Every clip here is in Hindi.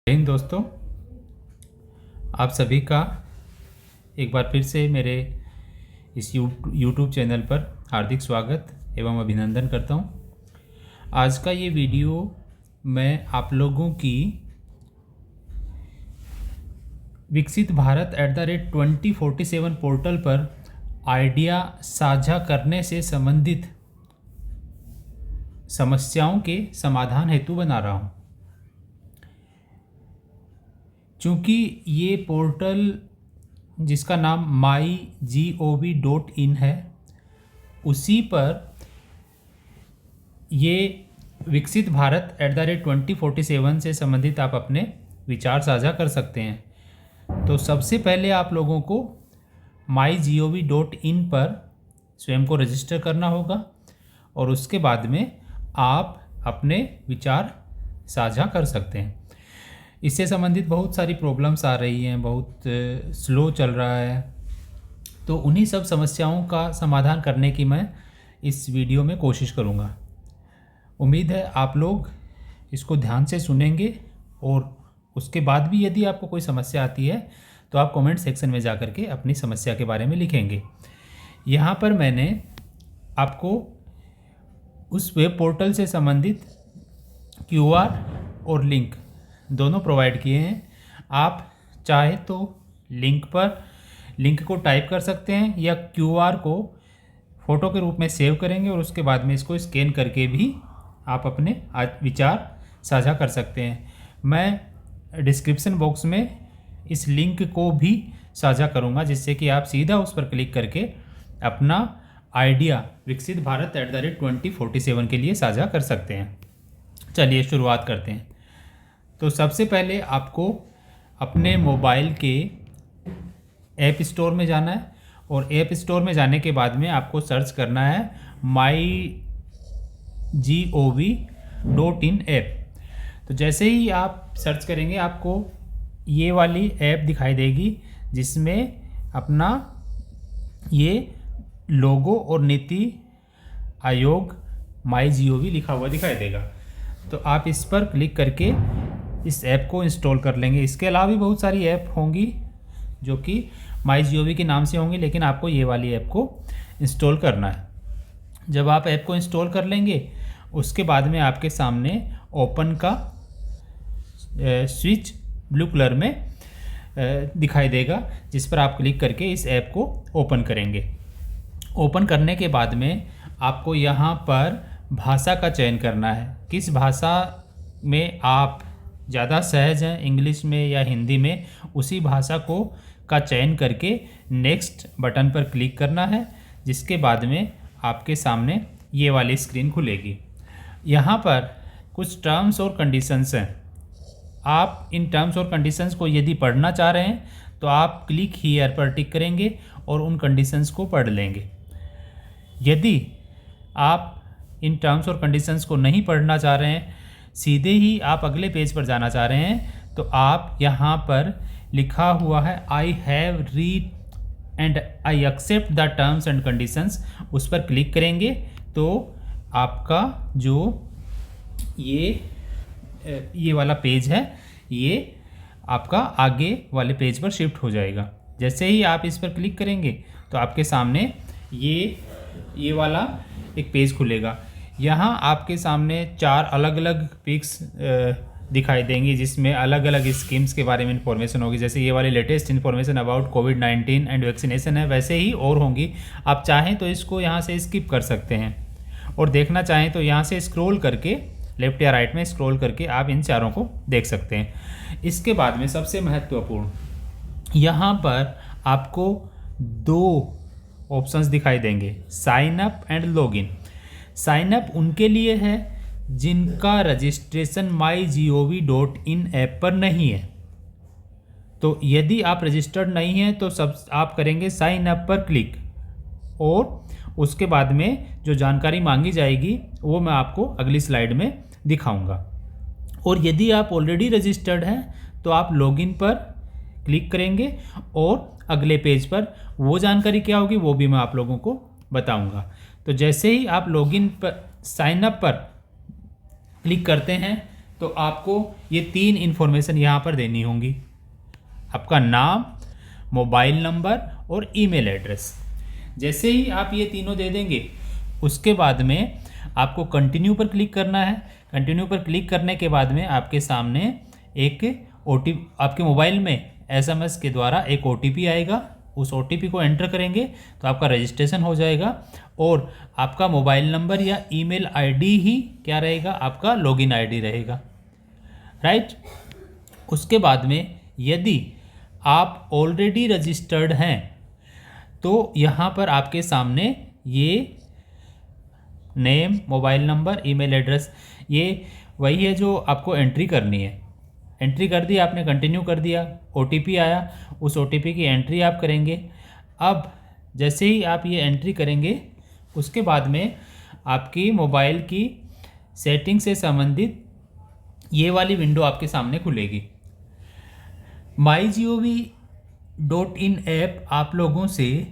जय हिंद दोस्तों, आप सभी का एक बार फिर से मेरे इस यूट्यूब चैनल पर हार्दिक स्वागत एवं अभिनंदन करता हूं। आज का ये वीडियो मैं आप लोगों की विकसित भारत @2047 पोर्टल पर आइडिया साझा करने से संबंधित समस्याओं के समाधान हेतु बना रहा हूं। चूँकि ये पोर्टल जिसका नाम mygov.in है, उसी पर ये विकसित भारत @2047 से संबंधित आप अपने विचार साझा कर सकते हैं। तो सबसे पहले आप लोगों को mygov.in पर स्वयं को रजिस्टर करना होगा और उसके बाद में आप अपने विचार साझा कर सकते हैं। इससे संबंधित बहुत सारी प्रॉब्लम्स आ रही हैं, बहुत स्लो चल रहा है, तो उन्हीं सब समस्याओं का समाधान करने की मैं इस वीडियो में कोशिश करूँगा। उम्मीद है आप लोग इसको ध्यान से सुनेंगे और उसके बाद भी यदि आपको कोई समस्या आती है तो आप कमेंट सेक्शन में जाकर के अपनी समस्या के बारे में लिखेंगे। यहाँ पर मैंने आपको उस वेब पोर्टल से संबंधित QR और लिंक दोनों प्रोवाइड किए हैं। आप चाहे तो लिंक को टाइप कर सकते हैं या QR को फ़ोटो के रूप में सेव करेंगे और उसके बाद में इसको स्कैन करके भी आप अपने विचार साझा कर सकते हैं। मैं डिस्क्रिप्शन बॉक्स में इस लिंक को भी साझा करूंगा, जिससे कि आप सीधा उस पर क्लिक करके अपना आइडिया विकसित भारत @2047 के लिए साझा कर सकते हैं। चलिए शुरुआत करते हैं। तो सबसे पहले आपको अपने मोबाइल के ऐप स्टोर में जाना है और ऐप स्टोर में जाने के बाद में आपको सर्च करना है mygov.in ऐप। तो जैसे ही आप सर्च करेंगे आपको ये वाली ऐप दिखाई देगी, जिसमें अपना ये लोगो और नीति आयोग mygov लिखा हुआ दिखाई देगा। तो आप इस पर क्लिक करके इस ऐप को इंस्टॉल कर लेंगे। इसके अलावा भी बहुत सारी ऐप होंगी जो कि mygov के नाम से होंगी, लेकिन आपको ये वाली ऐप को इंस्टॉल करना है। जब आप ऐप को इंस्टॉल कर लेंगे उसके बाद में आपके सामने ओपन का स्विच ब्लू कलर में दिखाई देगा, जिस पर आप क्लिक करके इस ऐप को ओपन करेंगे। ओपन करने के बाद में आपको यहाँ पर भाषा का चयन करना है। किस भाषा में आप ज़्यादा सहज हैं, इंग्लिश में या हिंदी में, उसी भाषा का चयन करके नेक्स्ट बटन पर क्लिक करना है, जिसके बाद में आपके सामने ये वाली स्क्रीन खुलेगी। यहाँ पर कुछ टर्म्स और कंडीशंस हैं। आप इन टर्म्स और कंडीशंस को यदि पढ़ना चाह रहे हैं तो आप क्लिक हियर पर टिक करेंगे और उन कंडीशंस को पढ़ लेंगे। यदि आप इन टर्म्स और कंडीशंस को नहीं पढ़ना चाह रहे हैं, सीधे ही आप अगले पेज पर जाना चाह रहे हैं, तो आप यहाँ पर लिखा हुआ है I have read and I accept the terms and conditions, उस पर क्लिक करेंगे तो आपका जो ये वाला पेज है, ये आपका आगे वाले पेज पर शिफ्ट हो जाएगा। जैसे ही आप इस पर क्लिक करेंगे तो आपके सामने ये वाला एक पेज खुलेगा। यहाँ आपके सामने 4 अलग अलग पिक्स दिखाई देंगी, जिसमें अलग अलग स्कीम्स के बारे में इंफॉर्मेशन होगी। जैसे ये वाली latest information about covid and vaccination है, वैसे ही और होंगी। आप चाहें तो इसको यहाँ से स्किप कर सकते हैं और देखना चाहें तो यहाँ से स्क्रॉल करके लेफ्ट या राइट में स्क्रॉल करके आप इन चारों को देख सकते हैं। इसके बाद में सबसे महत्वपूर्ण, यहाँ पर आपको 2 ऑप्शंस दिखाई देंगे, sign up and login. Sign up उनके लिए है जिनका रजिस्ट्रेशन mygov.in ऐप पर नहीं है। तो यदि आप रजिस्टर्ड नहीं हैं तो आप करेंगे साइन अप पर क्लिक और उसके बाद में जो जानकारी मांगी जाएगी वो मैं आपको अगली स्लाइड में दिखाऊंगा। और यदि आप ऑलरेडी रजिस्टर्ड हैं तो आप लॉगिन पर क्लिक करेंगे और अगले पेज पर वो जानकारी क्या होगी वो भी मैं आप लोगों को बताऊंगा। तो जैसे ही आप लॉगिन पर साइन अप पर क्लिक करते हैं तो आपको ये 3 इन्फॉर्मेशन यहाँ पर देनी होंगी, आपका नाम, मोबाइल नंबर और ईमेल एड्रेस। जैसे ही आप ये तीनों दे देंगे उसके बाद में आपको कंटिन्यू पर क्लिक करना है। कंटिन्यू पर क्लिक करने के बाद में आपके सामने एक आपके मोबाइल में SMS के द्वारा एक OTP आएगा। उस OTP को एंटर करेंगे तो आपका रजिस्ट्रेशन हो जाएगा और आपका मोबाइल नंबर या ईमेल ID ही क्या रहेगा, आपका लॉगिन ID रहेगा, राइट। उसके बाद में यदि आप ऑलरेडी रजिस्टर्ड हैं तो यहाँ पर आपके सामने ये name, mobile number, email address, ये वही है जो आपको एंट्री करनी है। एंट्री कर दी आपने, कंटिन्यू कर दिया, OTP आया, उस OTP की एंट्री आप करेंगे। अब जैसे ही आप ये एंट्री करेंगे उसके बाद में आपकी मोबाइल की सेटिंग से संबंधित ये वाली विंडो आपके सामने खुलेगी। mygov.in ऐप आप लोगों से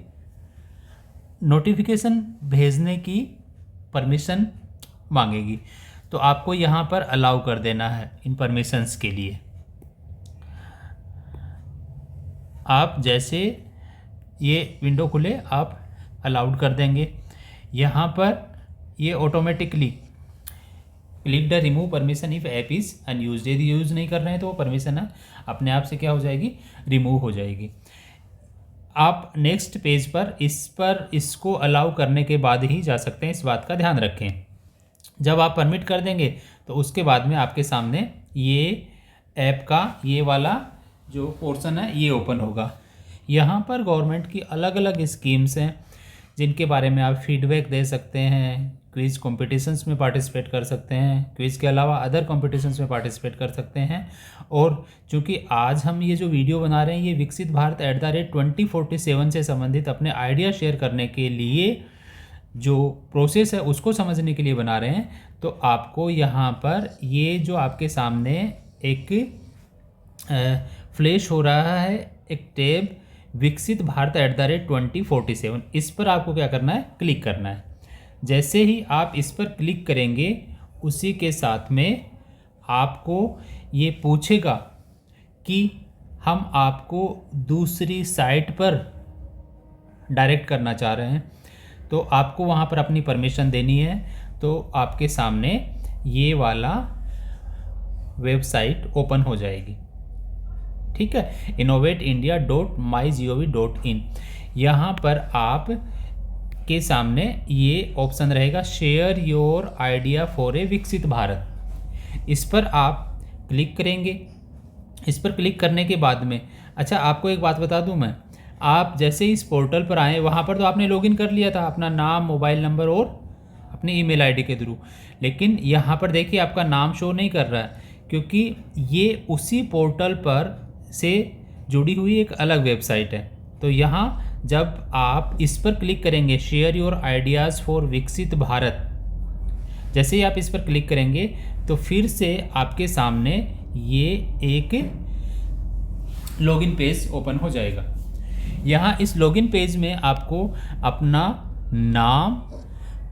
नोटिफिकेशन भेजने की परमिशन मांगेगी, तो आपको यहाँ पर अलाउ कर देना है इन परमिशंस के लिए। आप जैसे ये विंडो खुले आप अलाउड कर देंगे। यहाँ पर ये automatically click the remove permission if app is unused, यदि यूज़ नहीं कर रहे हैं तो वो परमिशन है अपने आप से क्या हो जाएगी, रिमूव हो जाएगी। आप नेक्स्ट पेज पर इसको अलाउ करने के बाद ही जा सकते हैं, इस बात का ध्यान रखें। जब आप परमिट कर देंगे तो उसके बाद में आपके सामने ये ऐप का ये वाला जो पोर्शन है ये ओपन होगा। यहाँ पर गवर्नमेंट की अलग अलग स्कीम्स हैं जिनके बारे में आप फीडबैक दे सकते हैं, क्विज़ कॉम्पिटिशन्स में पार्टिसिपेट कर सकते हैं, क्विज़ के अलावा अदर कॉम्पिटिशन्स में पार्टिसिपेट कर सकते हैं। और चूँकि आज हम ये जो वीडियो बना रहे हैं ये विकसित भारत @2047 से संबंधित अपने आइडिया शेयर करने के लिए जो प्रोसेस है उसको समझने के लिए बना रहे हैं, तो आपको यहाँ पर ये जो आपके सामने एक फ्लैश हो रहा है एक टैब विकसित भारत @2047, इस पर आपको क्या करना है, क्लिक करना है। जैसे ही आप इस पर क्लिक करेंगे उसी के साथ में आपको ये पूछेगा कि हम आपको दूसरी साइट पर डायरेक्ट करना चाह रहे हैं, तो आपको वहाँ पर अपनी परमिशन देनी है। तो आपके सामने ये वाला वेबसाइट ओपन हो जाएगी, ठीक है, innovateindia.mygov.in। यहाँ पर आप के सामने ये ऑप्शन रहेगा share your idea for a विकसित भारत, इस पर आप क्लिक करेंगे। इस पर क्लिक करने के बाद में अच्छा आपको एक बात बता दूं मैं, आप जैसे इस पोर्टल पर आए वहाँ पर तो आपने लॉगिन कर लिया था अपना नाम, मोबाइल नंबर और अपनी ईमेल आईडी के थ्रू, लेकिन यहाँ पर देखिए आपका नाम शो नहीं कर रहा है क्योंकि ये उसी पोर्टल पर से जुड़ी हुई एक अलग वेबसाइट है। तो यहाँ जब आप इस पर क्लिक करेंगे शेयर योर आइडियाज़ फॉर विकसित भारत, जैसे ही आप इस पर क्लिक करेंगे तो फिर से आपके सामने ये एक लॉगिन पेज ओपन हो जाएगा। यहाँ इस लॉगिन पेज में आपको अपना नाम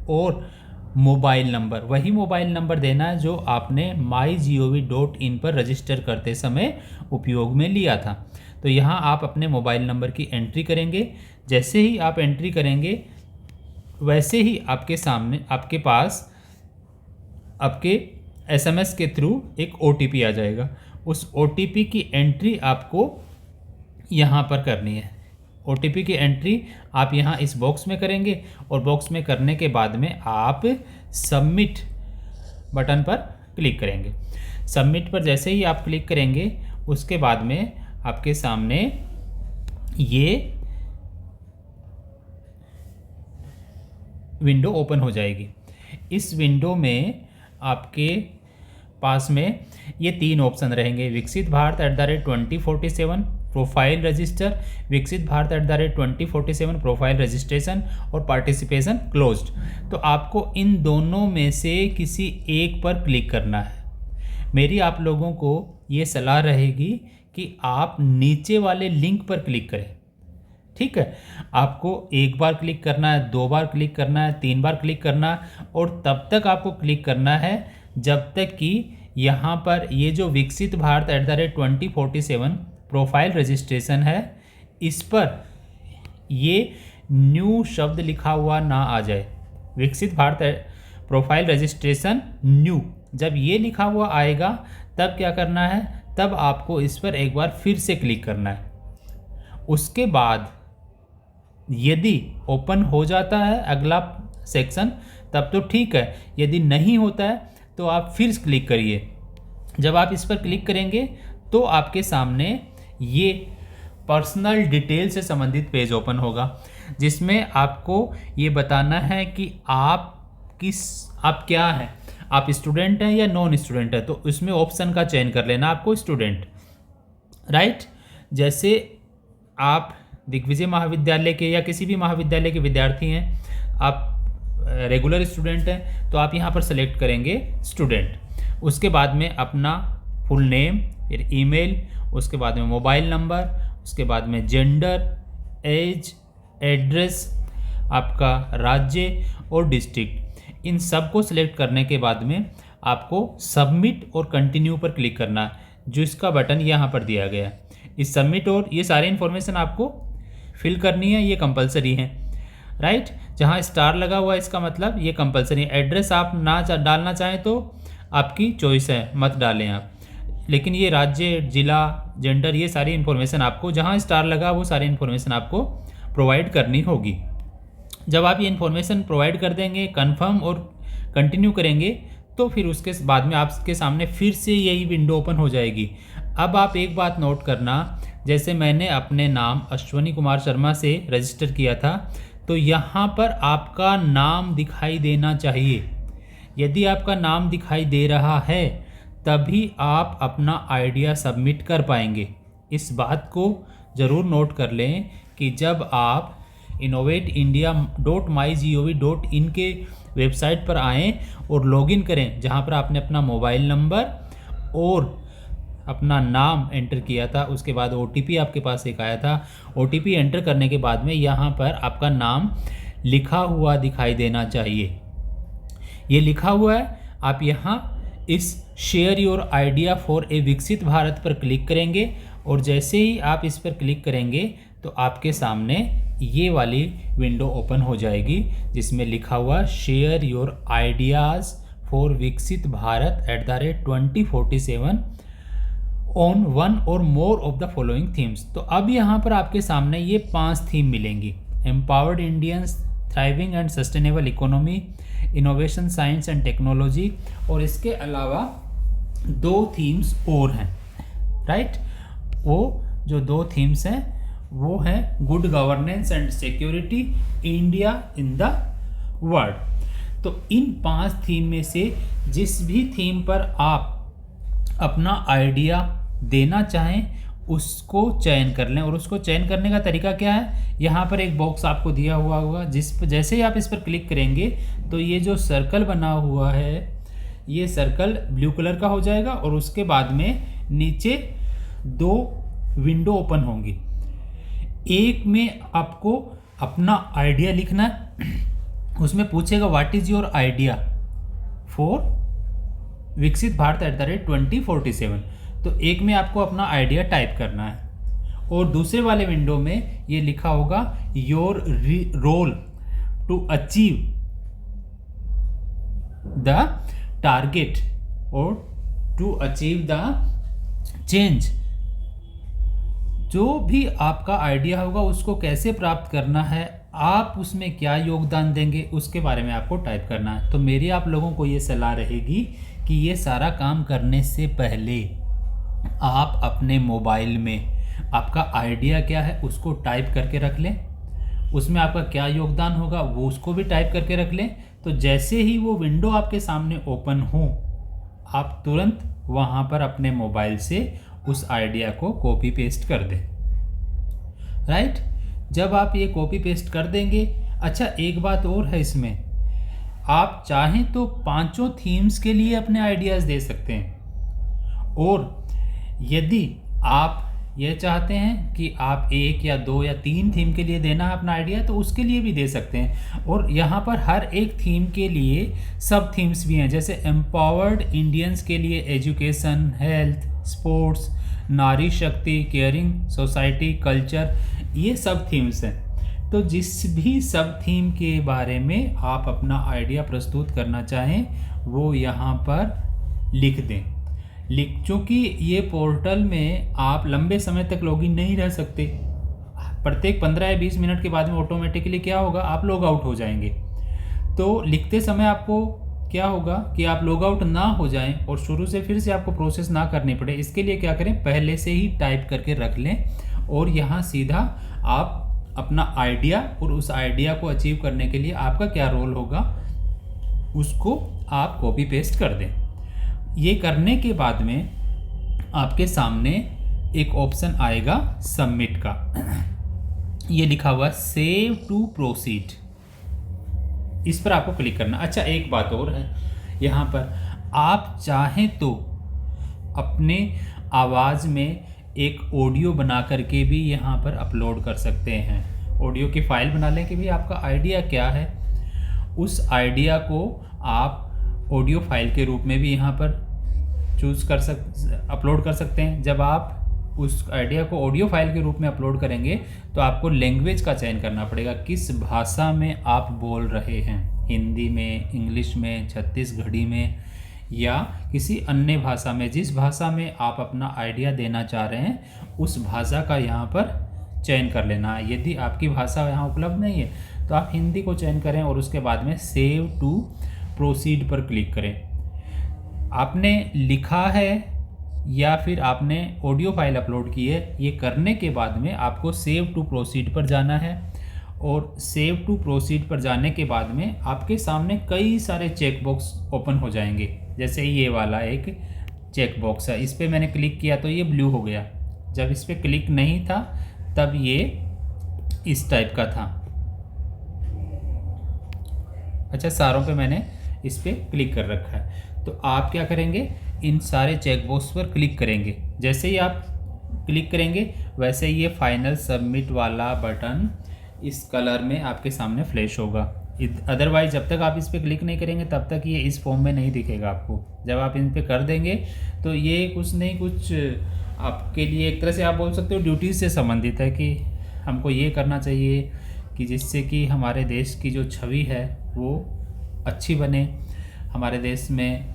और मोबाइल नंबर, वही मोबाइल नंबर देना है जो आपने mygov.in पर रजिस्टर करते समय उपयोग में लिया था। तो यहाँ आप अपने मोबाइल नंबर की एंट्री करेंगे। जैसे ही आप एंट्री करेंगे वैसे ही आपके सामने आपके पास आपके SMS के थ्रू एक OTP आ जाएगा। उस OTP की एंट्री आपको यहाँ पर करनी है। OTP की एंट्री आप यहाँ इस बॉक्स में करेंगे और बॉक्स में करने के बाद में आप सबमिट बटन पर क्लिक करेंगे। सबमिट पर जैसे ही आप क्लिक करेंगे उसके बाद में आपके सामने ये विंडो ओपन हो जाएगी। इस विंडो में आपके पास में ये 3 ऑप्शन रहेंगे, विकसित भारत @2047 प्रोफाइल रजिस्टर, विकसित भारत @2047 प्रोफाइल रजिस्ट्रेशन और पार्टिसिपेशन क्लोज्ड। तो आपको इन दोनों में से किसी एक पर क्लिक करना है। मेरी आप लोगों को ये सलाह रहेगी कि आप नीचे वाले लिंक पर क्लिक करें, ठीक है। आपको एक बार क्लिक करना है, 2 बार क्लिक करना है, 3 बार क्लिक करना है और तब तक आपको क्लिक करना है जब तक कि यहाँ पर ये जो विकसित भारत @2047 प्रोफाइल रजिस्ट्रेशन है, इस पर ये न्यू शब्द लिखा हुआ ना आ जाए। विकसित भारत प्रोफाइल रजिस्ट्रेशन न्यू, जब ये लिखा हुआ आएगा तब क्या करना है, तब आपको इस पर एक बार फिर से क्लिक करना है। उसके बाद यदि ओपन हो जाता है अगला सेक्शन तब तो ठीक है, यदि नहीं होता है तो आप फिर क्लिक करिए। जब आप इस पर क्लिक करेंगे तो आपके सामने ये पर्सनल डिटेल से संबंधित पेज ओपन होगा, जिसमें आपको ये बताना है कि आप क्या हैं, आप स्टूडेंट हैं या नॉन स्टूडेंट है। तो इसमें ऑप्शन का चयन कर लेना आपको स्टूडेंट, राइट। जैसे आप दिग्विजय महाविद्यालय के या किसी भी महाविद्यालय के विद्यार्थी हैं, आप रेगुलर स्टूडेंट हैं तो आप यहाँ पर सेलेक्ट करेंगे स्टूडेंट। उसके बाद में अपना फुल नेम, फिर ईमेल, उसके बाद में मोबाइल नंबर, उसके बाद में जेंडर, एज, एड्रेस, आपका राज्य और डिस्ट्रिक्ट, इन सब को सिलेक्ट करने के बाद में आपको सबमिट और कंटिन्यू पर क्लिक करना है, जो इसका बटन यहाँ पर दिया गया है। इस सबमिट और ये सारी इन्फॉर्मेशन आपको फिल करनी है, ये कंपलसरी है, राइट। जहाँ स्टार लगा हुआ है इसका मतलब ये कंपलसरी है। एड्रेस आप ना डालना चाहें तो आपकी चॉइस है, मत डालें आप, लेकिन ये राज्य, जिला, जेंडर, ये सारी इन्फॉर्मेशन आपको जहाँ स्टार लगा वो सारी इन्फॉर्मेशन आपको प्रोवाइड करनी होगी। जब आप ये इन्फॉर्मेशन प्रोवाइड कर देंगे, कंफर्म और कंटिन्यू करेंगे, तो फिर उसके बाद में आपके सामने फिर से यही विंडो ओपन हो जाएगी। अब आप एक बात नोट करना, जैसे मैंने अपने नाम अश्वनी कुमार शर्मा से रजिस्टर किया था, तो यहाँ पर आपका नाम दिखाई देना चाहिए। यदि आपका नाम दिखाई दे रहा है तभी आप अपना आइडिया सबमिट कर पाएंगे। इस बात को ज़रूर नोट कर लें कि जब आप innovateindia.mygov.in के वेबसाइट पर आएँ और लॉगिन करें, जहाँ पर आपने अपना मोबाइल नंबर और अपना नाम एंटर किया था, उसके बाद OTP आपके पास एक आया था, OTP एंटर करने के बाद में यहाँ पर आपका नाम लिखा हुआ दिखाई देना चाहिए। ये लिखा हुआ है, आप यहाँ इस share your idea for a विकसित भारत पर क्लिक करेंगे और जैसे ही आप इस पर क्लिक करेंगे तो आपके सामने ये वाली विंडो ओपन हो जाएगी, जिसमें लिखा हुआ शेयर योर आइडियाज़ फॉर विकसित भारत @2047 ऑन वन और more of the following themes. तो अब यहाँ पर आपके सामने ये 5 थीम मिलेंगी: empowered Indians, thriving and sustainable economy, innovation, science and technology, और इसके अलावा 2 थीम्स और हैं, राइट। वो जो 2 थीम्स हैं वो हैं good governance and security, India in the world. तो इन 5 थीम में से जिस भी थीम पर आप अपना आइडिया देना चाहें उसको चयन कर लें। और उसको चयन करने का तरीका क्या है, यहाँ पर एक बॉक्स आपको दिया हुआ होगा, जैसे ही आप इस पर क्लिक करेंगे तो ये जो सर्कल बना हुआ है ये सर्कल ब्लू कलर का हो जाएगा और उसके बाद में नीचे 2 विंडो ओपन होंगी। एक में आपको अपना आइडिया लिखना है, उसमें पूछेगा what is your idea for विकसित भारत @2047। तो एक में आपको अपना आइडिया टाइप करना है और दूसरे वाले विंडो में ये लिखा होगा your role to achieve the target और टू अचीव द चेंज। जो भी आपका आइडिया होगा उसको कैसे प्राप्त करना है, आप उसमें क्या योगदान देंगे, उसके बारे में आपको टाइप करना है। तो मेरी आप लोगों को ये सलाह रहेगी कि ये सारा काम करने से पहले आप अपने मोबाइल में आपका आइडिया क्या है उसको टाइप करके रख लें, उसमें आपका क्या योगदान होगा वो उसको भी टाइप करके रख लें। तो जैसे ही वो विंडो आपके सामने ओपन हो, आप तुरंत वहाँ पर अपने मोबाइल से उस आइडिया को कॉपी पेस्ट कर दें, राइट। जब आप ये कॉपी पेस्ट कर देंगे, अच्छा एक बात और है इसमें, आप चाहें तो 5 थीम्स के लिए अपने आइडियाज़ दे सकते हैं। और यदि आप ये चाहते हैं कि आप 1 या 2 या 3 थीम के लिए देना है अपना आइडिया, तो उसके लिए भी दे सकते हैं। और यहाँ पर हर एक थीम के लिए सब थीम्स भी हैं, जैसे एम्पावर्ड इंडियंस के लिए एजुकेशन, हेल्थ, स्पोर्ट्स, नारी शक्ति, केयरिंग सोसाइटी, कल्चर, ये सब थीम्स हैं। तो जिस भी सब थीम के बारे में आप अपना आइडिया प्रस्तुत करना चाहें वो यहाँ पर लिख दें। चूँकि ये पोर्टल में आप लंबे समय तक लॉगिन नहीं रह सकते, प्रत्येक 15 या 20 मिनट के बाद में ऑटोमेटिकली क्या होगा, आप लॉग आउट हो जाएंगे। तो लिखते समय आपको क्या होगा कि आप लॉग आउट ना हो जाएं और शुरू से फिर से आपको प्रोसेस ना करनी पड़े, इसके लिए क्या करें, पहले से ही टाइप करके रख लें और यहाँ सीधा आप अपना आइडिया और उस आइडिया को अचीव करने के लिए आपका क्या रोल होगा उसको आप कॉपी पेस्ट कर दें। ये करने के बाद में आपके सामने एक ऑप्शन आएगा सबमिट का, ये लिखा हुआ सेव टू प्रोसीड, इस पर आपको क्लिक करना। अच्छा, एक बात और है, यहाँ पर आप चाहें तो अपने आवाज़ में एक ऑडियो बना करके भी यहाँ पर अपलोड कर सकते हैं। ऑडियो की फाइल बना लें कि भाई आपका आइडिया क्या है, उस आइडिया को आप ऑडियो फाइल के रूप में भी यहाँ पर अपलोड कर सकते हैं। जब आप उस आइडिया को ऑडियो फाइल के रूप में अपलोड करेंगे तो आपको लैंग्वेज का चयन करना पड़ेगा, किस भाषा में आप बोल रहे हैं, हिंदी में, इंग्लिश में, छत्तीसगढ़ी में या किसी अन्य भाषा में। जिस भाषा में आप अपना आइडिया देना चाह रहे हैं उस भाषा का यहाँ पर चयन कर लेना। यदि आपकी भाषा यहाँ उपलब्ध नहीं है तो आप हिंदी को चयन करें और उसके बाद में सेव टू प्रोसीड पर क्लिक करें। आपने लिखा है या फिर आपने ऑडियो फाइल अपलोड की है, ये करने के बाद में आपको सेव टू प्रोसीड पर जाना है। और सेव टू प्रोसीड पर जाने के बाद में आपके सामने कई सारे चेक बॉक्स ओपन हो जाएंगे। जैसे ये वाला एक चेक बॉक्स है, इस पर मैंने क्लिक किया तो ये ब्लू हो गया, जब इस पर क्लिक नहीं था तब ये इस टाइप का था। अच्छा, सारों पे मैंने इस पर क्लिक कर रखा है। तो आप क्या करेंगे, इन सारे चेक बॉक्स पर क्लिक करेंगे। जैसे ही आप क्लिक करेंगे वैसे ही ये फाइनल सबमिट वाला बटन इस कलर में आपके सामने फ्लैश होगा। अदरवाइज जब तक आप इस पर क्लिक नहीं करेंगे तब तक ये इस फॉर्म में नहीं दिखेगा आपको। जब आप इन पे कर देंगे तो ये कुछ नहीं कुछ आपके लिए एक तरह से आप बोल सकते हो ड्यूटीज़ से संबंधित है कि हमको ये करना चाहिए कि जिससे कि हमारे देश की जो छवि है वो अच्छी बने, हमारे देश में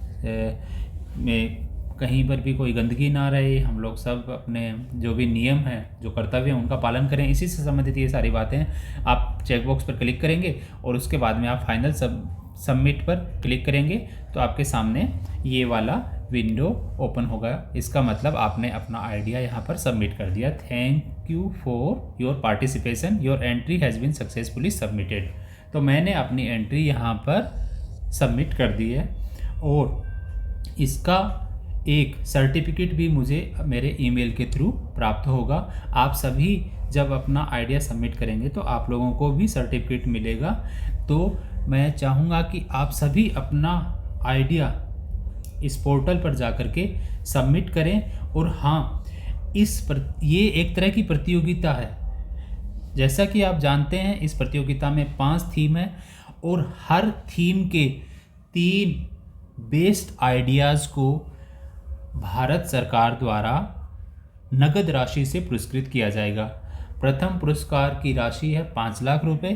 कहीं पर भी कोई गंदगी ना रहे, हम लोग सब अपने जो भी नियम हैं, जो कर्तव्य हैं उनका पालन करें। इसी से संबंधित ये सारी बातें हैं। आप चेकबॉक्स पर क्लिक करेंगे और उसके बाद में आप फाइनल सबमिट पर क्लिक करेंगे तो आपके सामने ये वाला विंडो ओपन होगा। इसका मतलब आपने अपना आइडिया यहाँ पर सबमिट कर दिया। Thank you for your participation, your entry has been successfully submitted. तो मैंने अपनी एंट्री यहाँ पर सबमिट कर दी है और इसका एक सर्टिफिकेट भी मुझे मेरे ईमेल के थ्रू प्राप्त होगा। आप सभी जब अपना आइडिया सबमिट करेंगे तो आप लोगों को भी सर्टिफिकेट मिलेगा। तो मैं चाहूँगा कि आप सभी अपना आइडिया इस पोर्टल पर जा कर के सबमिट करें। और हाँ, ये एक तरह की प्रतियोगिता है। जैसा कि आप जानते हैं इस प्रतियोगिता में 5 थीम है और हर थीम के 3 बेस्ट आइडियाज़ को भारत सरकार द्वारा नगद राशि से पुरस्कृत किया जाएगा। प्रथम पुरस्कार की राशि है 5 लाख रुपए,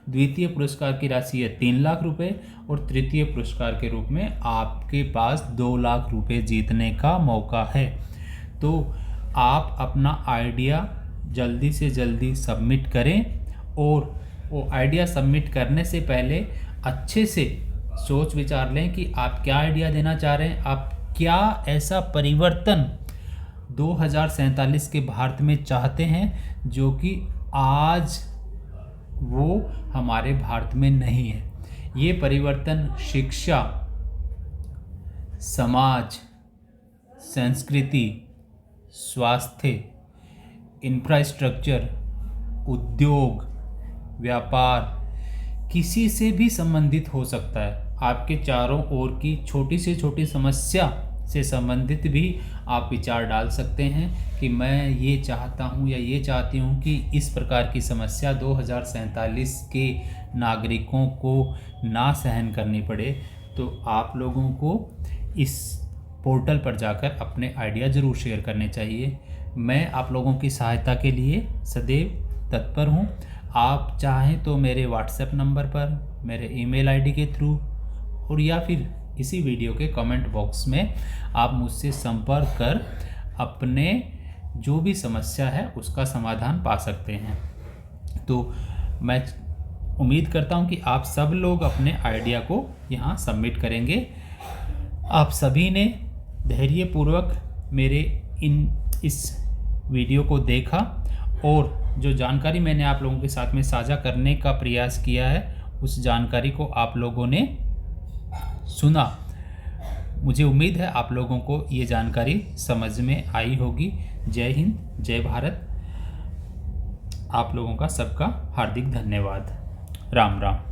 द्वितीय पुरस्कार की राशि है 3 लाख रुपए और तृतीय पुरस्कार के रूप में आपके पास 2 लाख रुपए जीतने का मौका है। तो आप अपना आइडिया जल्दी से जल्दी सबमिट करें और वो आइडिया सबमिट करने से पहले अच्छे से सोच विचार लें कि आप क्या आइडिया देना चाह रहे हैं, आप क्या ऐसा परिवर्तन 2047 के भारत में चाहते हैं जो कि आज वो हमारे भारत में नहीं है। ये परिवर्तन शिक्षा, समाज, संस्कृति, स्वास्थ्य, इंफ्रास्ट्रक्चर, उद्योग, व्यापार, किसी से भी संबंधित हो सकता है। आपके चारों ओर की छोटी से छोटी समस्या से संबंधित भी आप विचार डाल सकते हैं कि मैं ये चाहता हूँ या ये चाहती हूँ कि इस प्रकार की समस्या 2047 के नागरिकों को ना सहन करनी पड़े। तो आप लोगों को इस पोर्टल पर जाकर अपने आइडिया ज़रूर शेयर करने चाहिए। मैं आप लोगों की सहायता के लिए सदैव तत्पर हूँ। आप चाहें तो मेरे व्हाट्सएप नंबर पर, मेरे ईमेल आईडी के थ्रू, और या फिर इसी वीडियो के कमेंट बॉक्स में आप मुझसे संपर्क कर अपने जो भी समस्या है उसका समाधान पा सकते हैं। तो मैं उम्मीद करता हूं कि आप सब लोग अपने आइडिया को यहाँ सबमिट करेंगे। आप सभी ने धैर्यपूर्वक मेरे इस वीडियो को देखा और जो जानकारी मैंने आप लोगों के साथ में साझा करने का प्रयास किया है उस जानकारी को आप लोगों ने सुना। मुझे उम्मीद है आप लोगों को ये जानकारी समझ में आई होगी। जय हिंद, जय भारत। आप लोगों का सबका हार्दिक धन्यवाद। राम राम।